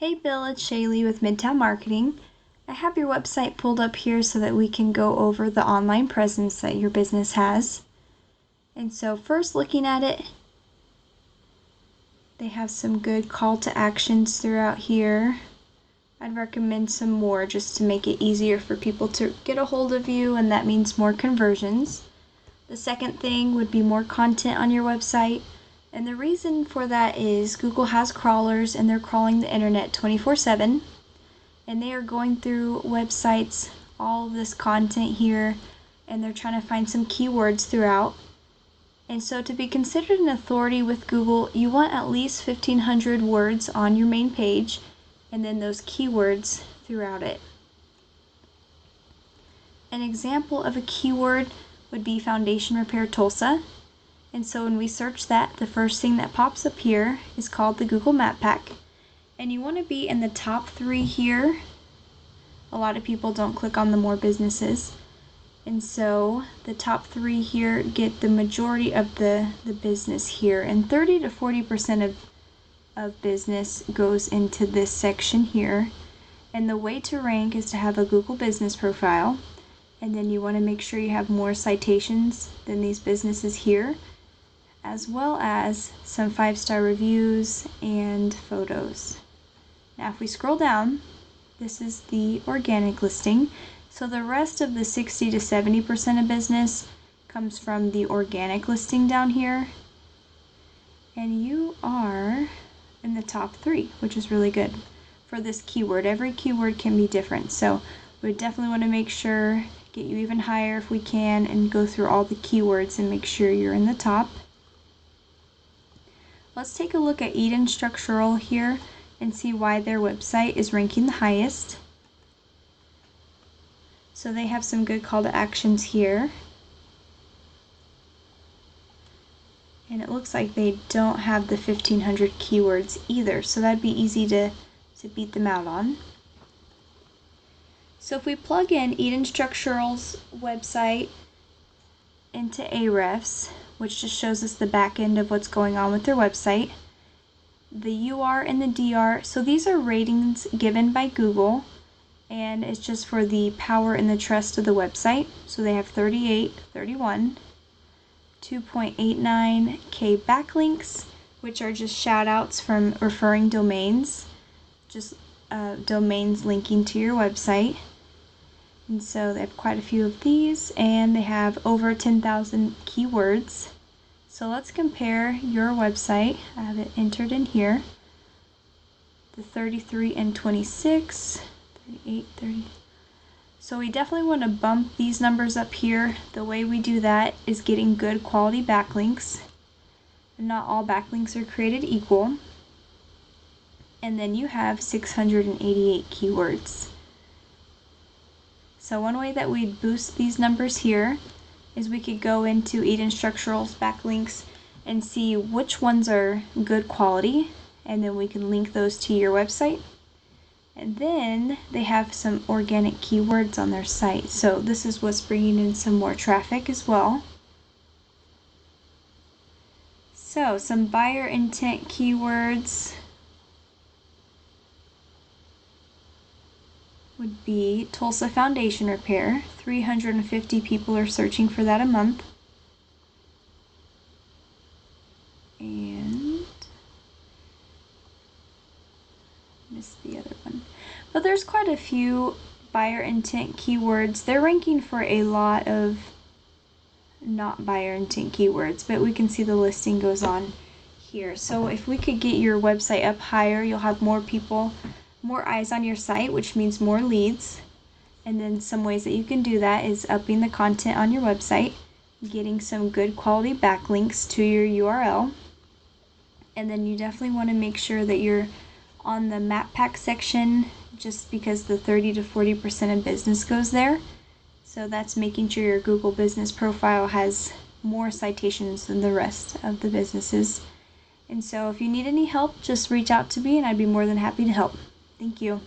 Hey Bill, it's Shaelee with Midtown Marketing. I have your website pulled up here so that we can go over the online presence that your business has. And so first looking at it, they have some good call to actions throughout here. I'd recommend some more just to make it easier for people to get a hold of you, and that means more conversions. The second thing would be more content on your website. And the reason for that is Google has crawlers and they're crawling the internet 24/7, and they are going through websites, all of this content here, and they're trying to find some keywords throughout. And so to be considered an authority with Google, you want at least 1,500 words on your main page and then those keywords throughout it. An example of a keyword would be Foundation Repair Tulsa. And so when we search that, the first thing that pops up here is called the Google Map Pack. And you want to be in the top 3 here. A lot of people don't click on the more businesses. And so the top 3 here get the majority of the business here. And 30 to 40% of business goes into this section here. And the way to rank is to have a Google business profile. And then you want to make sure you have more citations than these businesses here, as well as some 5-star reviews and photos. Now if we scroll down, this is the organic listing. So the rest of the 60 to 70% of business comes from the organic listing down here. And you are in the top 3, which is really good for this keyword. Every keyword can be different. So we definitely want to make sure, get you even higher if we can, and go through all the keywords and make sure you're in the top. Let's take a look at Eden Structural here and see why their website is ranking the highest. So they have some good call to actions here. And it looks like they don't have the 1,500 keywords either, so that'd be easy to beat them out on. So if we plug in Eden Structural's website into Ahrefs, which just shows us the back end of what's going on with their website, the UR and the DR, so these are ratings given by Google, and it's just for the power and the trust of the website. So they have 38, 31, 2.89K backlinks, which are just shout outs from referring domains, just domains linking to your website. And so they have quite a few of these, and they have over 10,000 keywords. So let's compare your website. I have it entered in here. The 33 and 26, 38, 30. So we definitely want to bump these numbers up here. The way we do that is getting good quality backlinks. And not all backlinks are created equal. And then you have 688 keywords. So one way that we'd boost these numbers here is we could go into Eden Structural's backlinks and see which ones are good quality, and then we can link those to your website. And then they have some organic keywords on their site, so this is what's bringing in some more traffic as well. So some buyer intent keywords would be Tulsa Foundation Repair. 350 people are searching for that a month. And missed the other one. But there's quite a few buyer intent keywords. They're ranking for a lot of not buyer intent keywords, but we can see the listing goes on here. So if we could get your website up higher, you'll have more people, more eyes on your site, which means more leads. And then some ways that you can do that is upping the content on your website, getting some good quality backlinks to your URL. And then you definitely want to make sure that you're on the map pack section, just because the 30 to 40% of business goes there. So that's making sure your Google business profile has more citations than the rest of the businesses. And so if you need any help, just reach out to me and I'd be more than happy to help. Thank you.